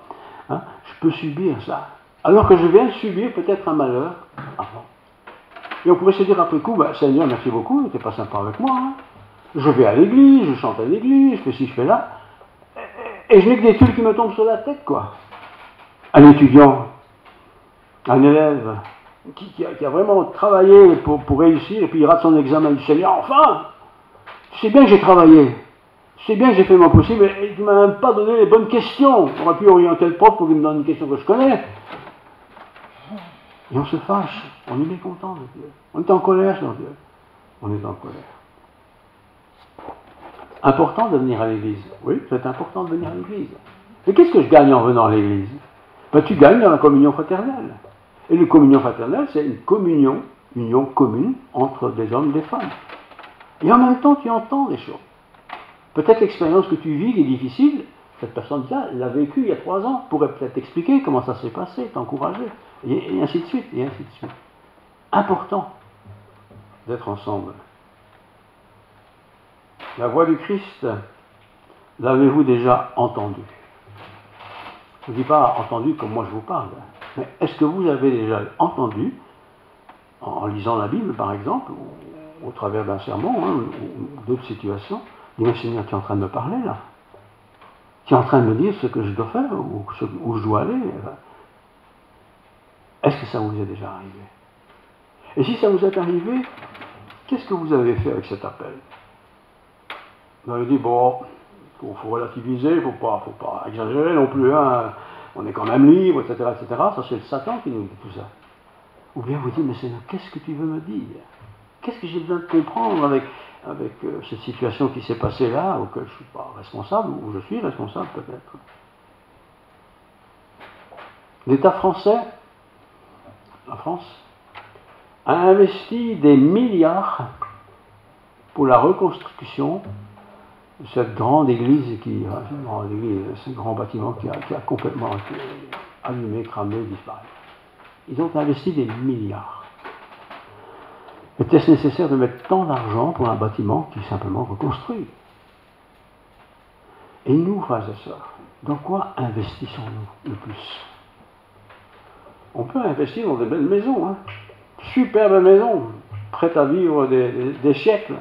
Hein? Je peux subir ça. Alors que je viens de subir peut-être un malheur avant. Et on pourrait se dire après coup, Seigneur, merci beaucoup, tu n'es pas sympa avec moi. Hein? Je vais à l'église, je chante à l'église, je fais ci, je fais là. Et je n'ai que des tuiles qui me tombent sur la tête, quoi. Un étudiant, un élève, qui a vraiment travaillé pour réussir, et puis il rate son examen, il dit, Seigneur, enfin, tu sais bien que j'ai travaillé. Je sais bien que j'ai fait mon possible, et tu ne m'as même pas donné les bonnes questions. On aurait pu orienter le prof pour qu'il me donne une question que je connais. Et on se fâche, on est mécontent de Dieu. On est en colère sur Dieu. On est en colère. Important de venir à l'église. Oui, c'est important de venir à l'église. Mais qu'est-ce que je gagne en venant à l'église? Tu gagnes dans la communion fraternelle. Et la communion fraternelle, c'est une union commune entre des hommes et des femmes. Et en même temps, tu entends des choses. Peut-être l'expérience que tu vis qui est difficile, cette personne-là l'a vécue il y a 3 ans, pourrait peut-être t'expliquer comment ça s'est passé, t'encourager, et ainsi de suite, et ainsi de suite. Important d'être ensemble. La voix du Christ, l'avez-vous déjà entendue? Je ne dis pas entendu comme moi je vous parle, mais est-ce que vous avez déjà entendu, en lisant la Bible par exemple, au travers d'un sermon, hein, ou d'autres situations, dis, mais Seigneur, tu es en train de me parler là. Tu es en train de me dire ce que je dois faire, où je dois aller. Est-ce que ça vous est déjà arrivé? Et si ça vous est arrivé, qu'est-ce que vous avez fait avec cet appel? Vous avez dit, bon, il faut relativiser, il ne faut pas exagérer non plus, hein, on est quand même libre, etc., etc. Ça, c'est le Satan qui nous dit tout ça. Ou bien vous dites, mais Seigneur, qu'est-ce que tu veux me dire? Qu'est-ce que j'ai besoin de comprendre avec cette situation qui s'est passée là, auquel je ne suis pas responsable, ou je suis responsable peut-être? L'État français, la France, a investi des milliards pour la reconstruction de cette grande église, ce grand bâtiment qui a complètement été allumé, cramé, disparu. Ils ont investi des milliards. Était-ce nécessaire de mettre tant d'argent pour un bâtiment qui est simplement reconstruit? Et nous, frères et sœurs, dans quoi investissons-nous le plus? On peut investir dans de belles maisons, hein. Superbes maisons, prêtes à vivre des siècles.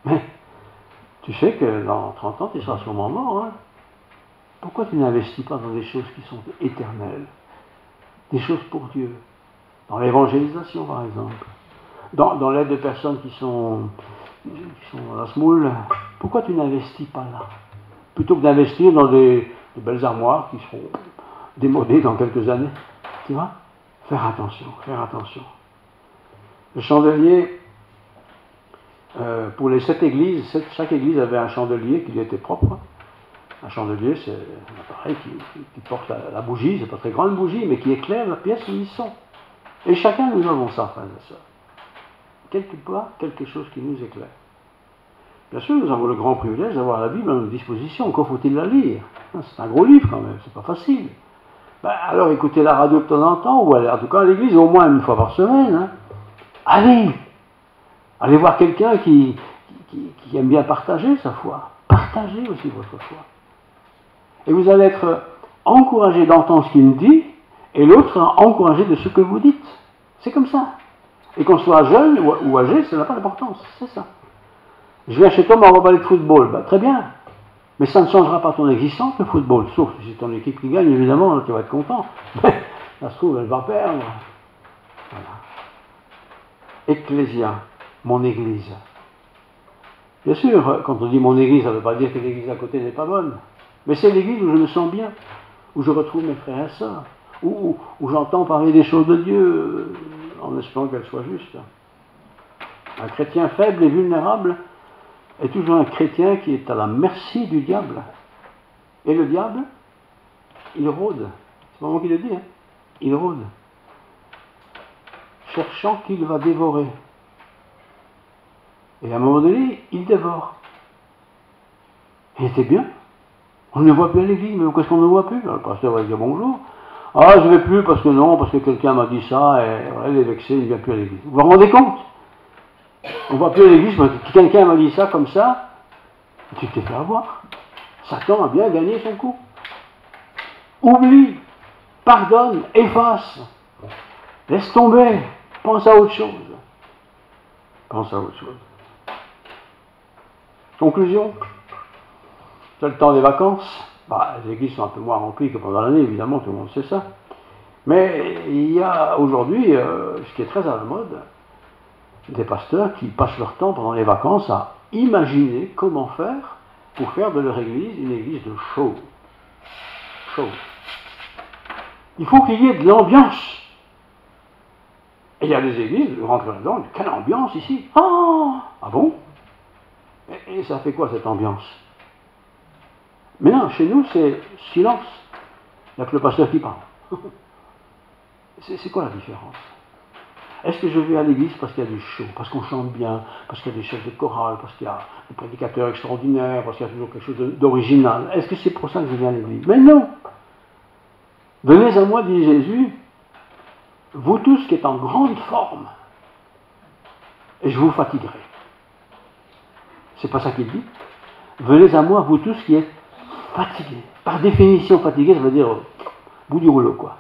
Mais tu sais que dans 30 ans, tu seras sûrement mort. Hein. Pourquoi tu n'investis pas dans des choses qui sont éternelles? Des choses pour Dieu. Dans l'évangélisation, par exemple. Dans l'aide de personnes qui sont dans la semoule. Pourquoi tu n'investis pas là? Plutôt que d'investir dans des belles armoires qui seront démodées dans quelques années. Tu vois? Faire attention, faire attention. Le chandelier, pour les 7 églises, chaque église avait un chandelier qui lui était propre. Un chandelier, c'est un appareil qui porte la bougie, c'est pas très grande bougie, mais qui éclaire la pièce où ils sont. Et chacun nous avons ça, frères et sœurs. Quelque part, quelque chose qui nous éclaire. Bien sûr, nous avons le grand privilège d'avoir la Bible à notre disposition. Encore faut-il la lire. C'est un gros livre quand même, c'est pas facile. Ben, alors écoutez la radio de temps en temps, ou aller en tout cas à l'église au moins une fois par semaine. Hein. Allez voir quelqu'un qui aime bien partager sa foi. Partagez aussi votre foi. Et vous allez être encouragé d'entendre ce qu'il dit, et l'autre sera encouragé de ce que vous dites. C'est comme ça. Et qu'on soit jeune ou âgé, ça n'a pas d'importance. C'est ça. Je viens chez toi, on va parler de football. Ben, très bien. Mais ça ne changera pas ton existence, le football. Sauf si c'est ton équipe qui gagne, évidemment, tu vas être content. Mais ça se trouve, elle va perdre. Voilà. Ecclésia, mon église. Bien sûr, quand on dit mon église, ça ne veut pas dire que l'église à côté n'est pas bonne. Mais c'est l'église où je me sens bien, où je retrouve mes frères et sœurs, où j'entends parler des choses de Dieu, en espérant qu'elles soient justes. Un chrétien faible et vulnérable est toujours un chrétien qui est à la merci du diable. Et le diable, il rôde. C'est pas moi qui le dis, hein. Il rôde. Cherchant qu'il va dévorer. Et à un moment donné, il dévore. Et c'est bien. On ne le voit plus à l'église, mais qu'est-ce qu'on ne voit plus? Alors, le pasteur va dire bonjour. Ah, je ne vais plus parce que quelqu'un m'a dit ça, et voilà, il est vexé, il ne vient plus à l'église. Vous vous rendez compte? On ne va plus à l'église parce que quelqu'un m'a dit ça comme ça, tu t'es fait avoir. Satan a bien gagné son coup. Oublie, pardonne, efface, laisse tomber, pense à autre chose. Pense à autre chose. Conclusion, c'est le temps des vacances. Les églises sont un peu moins remplies que pendant l'année, évidemment, tout le monde sait ça. Mais il y a aujourd'hui, ce qui est très à la mode, des pasteurs qui passent leur temps pendant les vacances à imaginer comment faire pour faire de leur église une église de show. Show. Il faut qu'il y ait de l'ambiance. Et il y a des églises, vous rentrez là-dedans, quelle ambiance ici? Ah bon? Et ça fait quoi cette ambiance? Mais non, chez nous c'est silence. Il n'y a que le pasteur qui parle. C'est quoi la différence? Est-ce que je vais à l'église parce qu'il y a du show, parce qu'on chante bien, parce qu'il y a des chefs de chorale, parce qu'il y a des prédicateurs extraordinaires, parce qu'il y a toujours quelque chose d'original? Est-ce que c'est pour ça que je viens à l'église? Mais non! Venez à moi, dit Jésus, vous tous qui êtes en grande forme, et je vous fatiguerai. C'est pas ça qu'il dit. Venez à moi, vous tous qui êtes fatigués. Par définition, fatigué, ça veut dire bout du rouleau, quoi.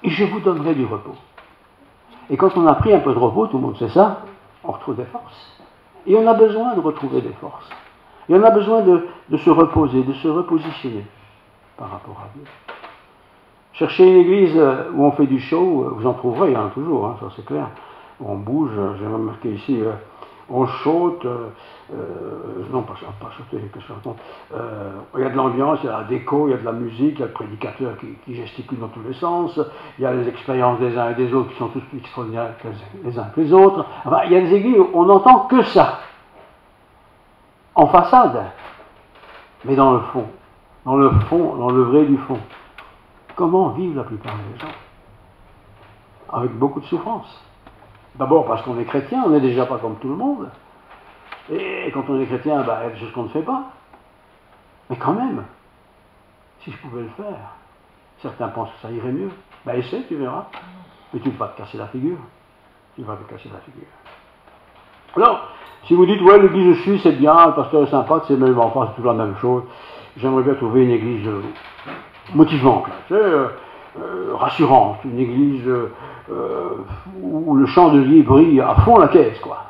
Et je vous donnerai du repos. Et quand on a pris un peu de repos, tout le monde sait ça, on retrouve des forces. Et on a besoin de retrouver des forces. Et on a besoin de se reposer, de se repositionner par rapport à Dieu. Cherchez une église où on fait du show, vous en trouverez, il y en a toujours, hein, ça c'est clair. On bouge, j'ai remarqué ici, on saute, non pas sauter, qu'est-ce que je raconte, il y a de l'ambiance, il y a la déco, il y a de la musique, il y a le prédicateur qui gesticule dans tous les sens, il y a les expériences des uns et des autres qui sont tous plus extraordinaires les uns que les autres. Enfin, il y a des églises où on n'entend que ça, en façade, mais dans le fond, dans le vrai du fond. Comment vivent la plupart des gens? Avec beaucoup de souffrance. D'abord parce qu'on est chrétien, on n'est déjà pas comme tout le monde. Et quand on est chrétien, il y a des choses qu'on ne fait pas. Mais quand même, si je pouvais le faire, certains pensent que ça irait mieux. Ben essaie, tu verras. Mais tu vas te casser la figure. Tu vas te casser la figure. Alors, si vous dites, ouais, l'église où je suis, c'est bien, le pasteur est sympa, c'est même enfin, c'est toujours la même chose. J'aimerais bien trouver une église motivante, rassurante, une église où le chandelier brille à fond la caisse, quoi.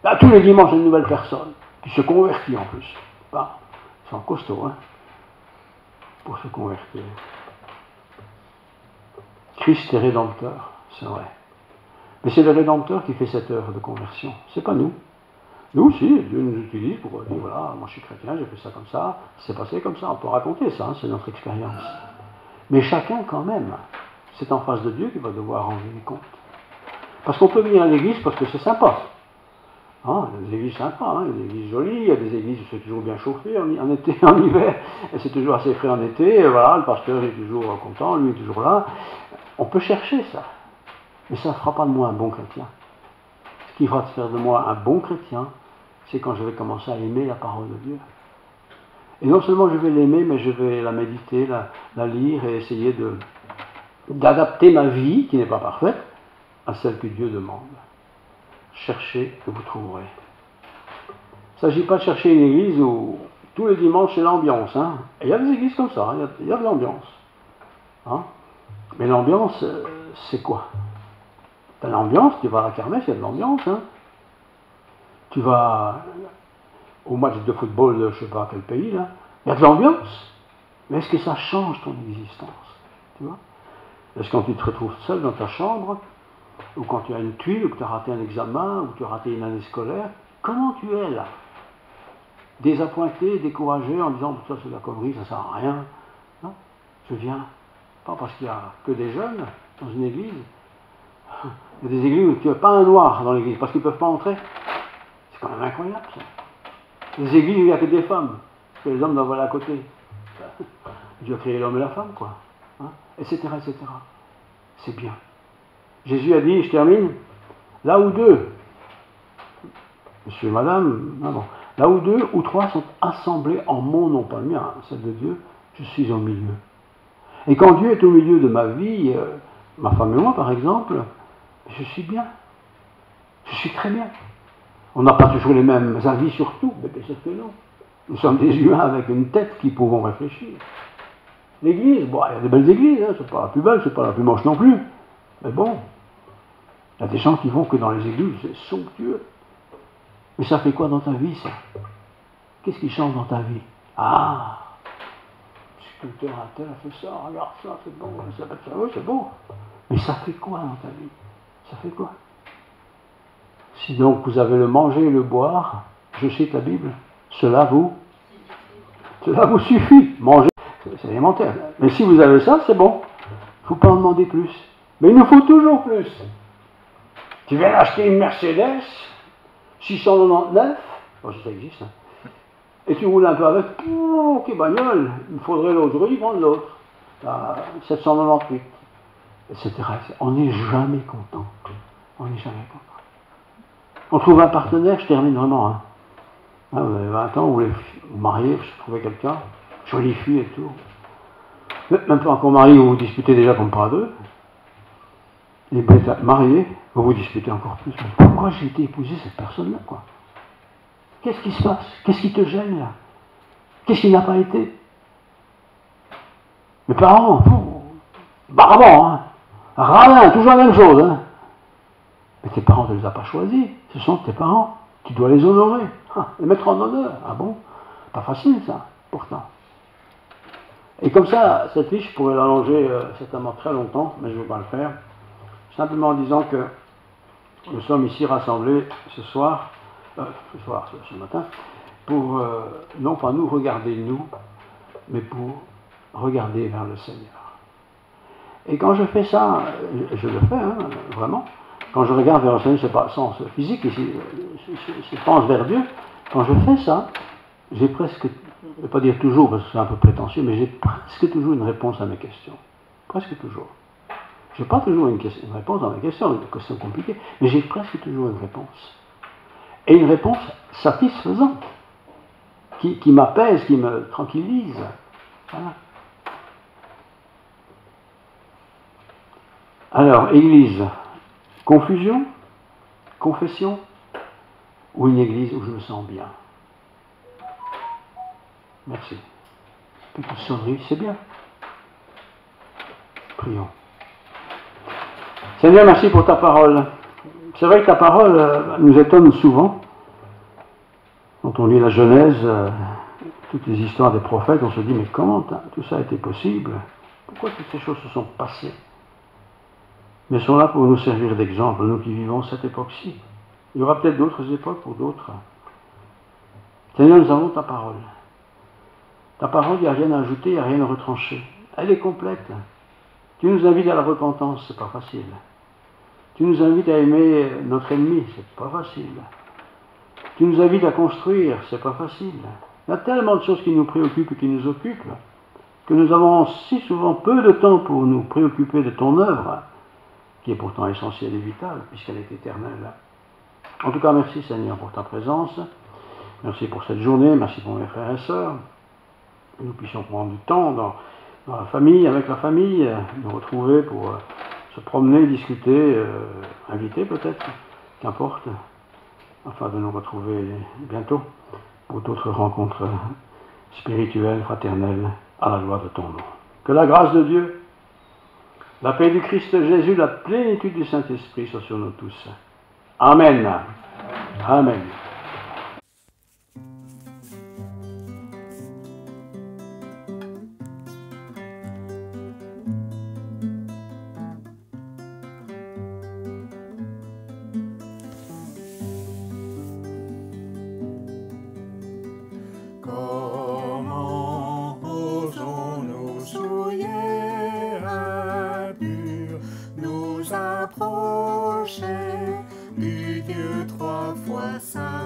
Là, tous les dimanches, une nouvelle personne qui se convertit en plus. Bah, c'est en costaud, hein, pour se convertir. Christ est rédempteur, c'est vrai. Mais c'est le rédempteur qui fait cette œuvre de conversion, c'est pas nous. Nous aussi, Dieu nous utilise pour dire, voilà, moi je suis chrétien, j'ai fait ça comme ça, c'est passé comme ça, on peut raconter ça, hein, c'est notre expérience. Mais chacun quand même, c'est en face de Dieu qu'il va devoir rendre des comptes. Parce qu'on peut venir à l'église parce que c'est sympa. Hein, il y a des églises sympas, hein, il y a des églises jolies, il y a des églises où c'est toujours bien chauffé en été, en hiver, et c'est toujours assez frais en été, et voilà, le pasteur est toujours content, lui est toujours là. On peut chercher ça, mais ça ne fera pas de moi un bon chrétien. Ce qui va faire de moi un bon chrétien, c'est quand je vais commencer à aimer la parole de Dieu. Et non seulement je vais l'aimer, mais je vais la méditer, la lire et essayer d'adapter ma vie, qui n'est pas parfaite, à celle que Dieu demande. Cherchez et vous trouverez. Il ne s'agit pas de chercher une église où tous les dimanches c'est l'ambiance. Hein. Et il y a des églises comme ça, hein, il y a de l'ambiance. Hein. Mais l'ambiance, c'est quoi? T'as l'ambiance, tu vas à la kermesse, il y a de l'ambiance. Hein. Tu vas au match de football de je ne sais pas quel pays, là, il y a de l'ambiance. Mais est-ce que ça change ton existence? Tu vois? Est-ce que quand tu te retrouves seul dans ta chambre, ou quand tu as une tuile, ou que tu as raté un examen, ou que tu as raté une année scolaire, comment tu es là? Désappointé, découragé, en disant ça c'est de la connerie, ça ne sert à rien. Non, je viens. Pas parce qu'il n'y a que des jeunes dans une église. Il y a des églises où tu n'as pas un noir dans l'église, parce qu'ils ne peuvent pas entrer. C'est quand même incroyable ça. Des églises où il n'y a que des femmes, que les hommes doivent aller à côté. Dieu a créé l'homme et la femme, quoi. Hein, etc., etc. C'est bien. Jésus a dit, je termine, là où deux, monsieur et madame, non, là où deux ou trois sont assemblés en mon nom, pas le mien, celle de Dieu, je suis au milieu. Et quand Dieu est au milieu de ma vie, ma femme et moi par exemple, je suis bien. Je suis très bien. On n'a pas toujours les mêmes avis sur tout, mais bien sûr que non. Nous sommes des humains avec une tête qui pouvons réfléchir. L'église, bon, il y a des belles églises, hein, c'est pas la plus belle, c'est pas la plus moche non plus. Mais bon, il y a des gens qui vont que dans les églises, c'est somptueux. Mais ça fait quoi dans ta vie, ça? Qu'est-ce qui change dans ta vie? Ah, le sculpteur à tel a fait ça, regarde ça, c'est bon, ça va être ça, oui, c'est bon. Mais ça fait quoi dans ta vie? Ça fait quoi? Si donc vous avez le manger et le boire, je cite la Bible, cela vous suffit. Manger, c'est élémentaire. Mais si vous avez ça, c'est bon. Il ne faut pas en demander plus. Mais il nous faut toujours plus. Tu viens d'acheter une Mercedes 699, bon, ça existe, hein, et tu roules un peu avec, oh, ok, bagnole, il me faudrait l'autre, j'aurais dû prendre l'autre, 798, etc. On n'est jamais content. On n'est jamais content. On trouve un partenaire, je termine vraiment, hein. Ah, vous avez 20 ans, vous voulez vous marier, vous trouvez quelqu'un, jolie fille et tout. Même pas encore marié, vous vous disputez déjà comme pas deux. Les bêtes mariés, vous vous disputez encore plus. Mais pourquoi j'ai été épousé cette personne-là, quoi? Qu'est-ce qui se passe? Qu'est-ce qui te gêne, là? Qu'est-ce qui n'a pas été? Mes parents, barbant, hein? Radin, toujours la même chose, hein? Mais tes parents, tu ne les as pas choisis. Ce sont tes parents. Tu dois les honorer. Les mettre en honneur. Ah bon? Pas facile ça, pourtant. Et comme ça, cette liste, je pourrais l'allonger certainement très longtemps, mais je ne vais pas le faire. Simplement en disant que nous sommes ici rassemblés ce matin, pour non pas nous regarder nous, mais pour regarder vers le Seigneur. Et quand je fais ça, je le fais, hein, vraiment. Quand je regarde vers le Seigneur, c'est pas sens physique ici, je pense vers Dieu. Quand je fais ça, j'ai presque, je ne vais pas dire toujours parce que c'est un peu prétentieux, mais j'ai presque toujours une réponse à mes questions. Presque toujours. Je n'ai pas toujours une réponse à mes questions, une question compliquée, mais j'ai presque toujours une réponse. Et une réponse satisfaisante, qui m'apaise, qui me tranquillise. Voilà. Alors, Église, confusion, confession, ou une Église où je me sens bien? Merci. Petite sonnerie, c'est bien. Prions. Seigneur, merci pour ta parole. C'est vrai que ta parole nous étonne souvent. Quand on lit la Genèse, toutes les histoires des prophètes, on se dit, mais comment tout ça a été possible? Pourquoi toutes ces choses se sont passées? Mais elles sont là pour nous servir d'exemple, nous qui vivons cette époque-ci. Il y aura peut-être d'autres époques pour d'autres. Seigneur, nous avons ta parole. Ta parole, il n'y a rien à ajouter, il n'y a rien à retrancher. Elle est complète. Tu nous invites à la repentance, c'est pas facile. Tu nous invites à aimer notre ennemi, c'est pas facile. Tu nous invites à construire, c'est pas facile. Il y a tellement de choses qui nous préoccupent et qui nous occupent, que nous avons si souvent peu de temps pour nous préoccuper de ton œuvre, qui est pourtant essentielle et vitale, puisqu'elle est éternelle. En tout cas, merci Seigneur pour ta présence. Merci pour cette journée, merci pour mes frères et sœurs. Que nous puissions prendre du temps dans la famille, avec la famille, nous retrouver pour se promener, discuter, inviter peut-être, qu'importe, afin de nous retrouver bientôt pour d'autres rencontres spirituelles, fraternelles, à la gloire de ton nom. Que la grâce de Dieu, la paix du Christ Jésus, la plénitude du Saint-Esprit soit sur nous tous. Amen. Amen. Comment osons-nous souiller impur, nous approcher du Dieu trois fois saint?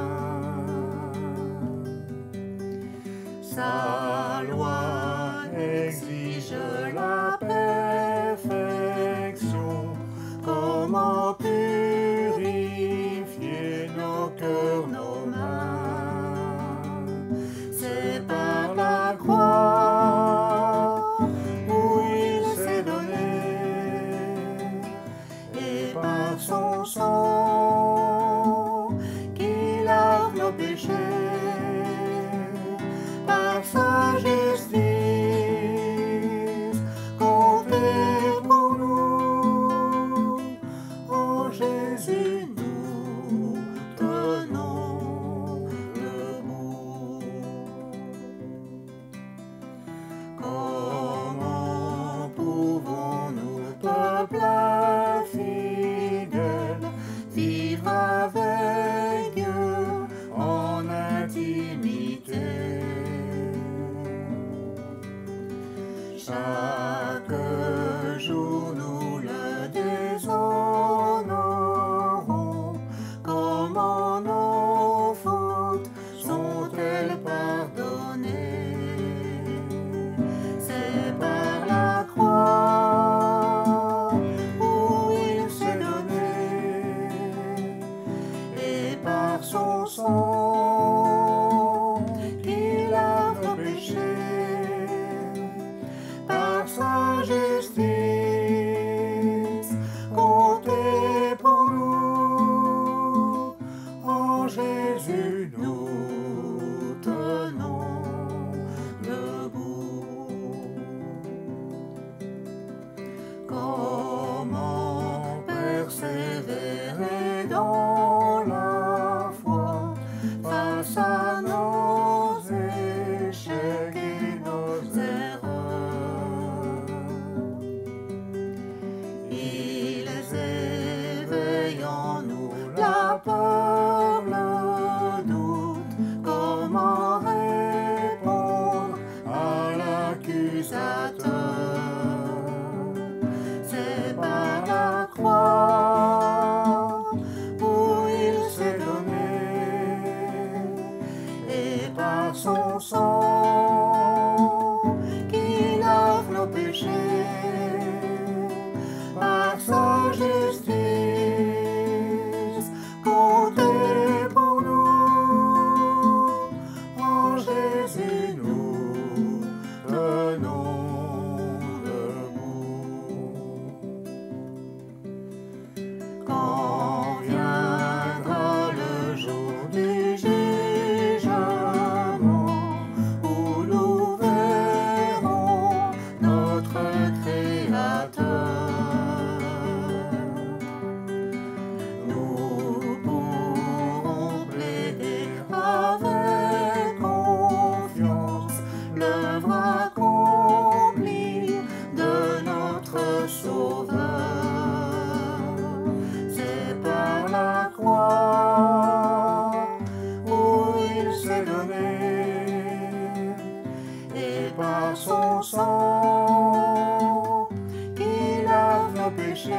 sang, il a nos péchés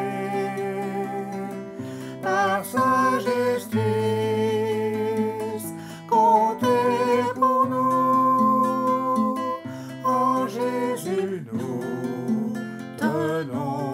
par sa justice, comptez pour nous, en Jésus nous tenons.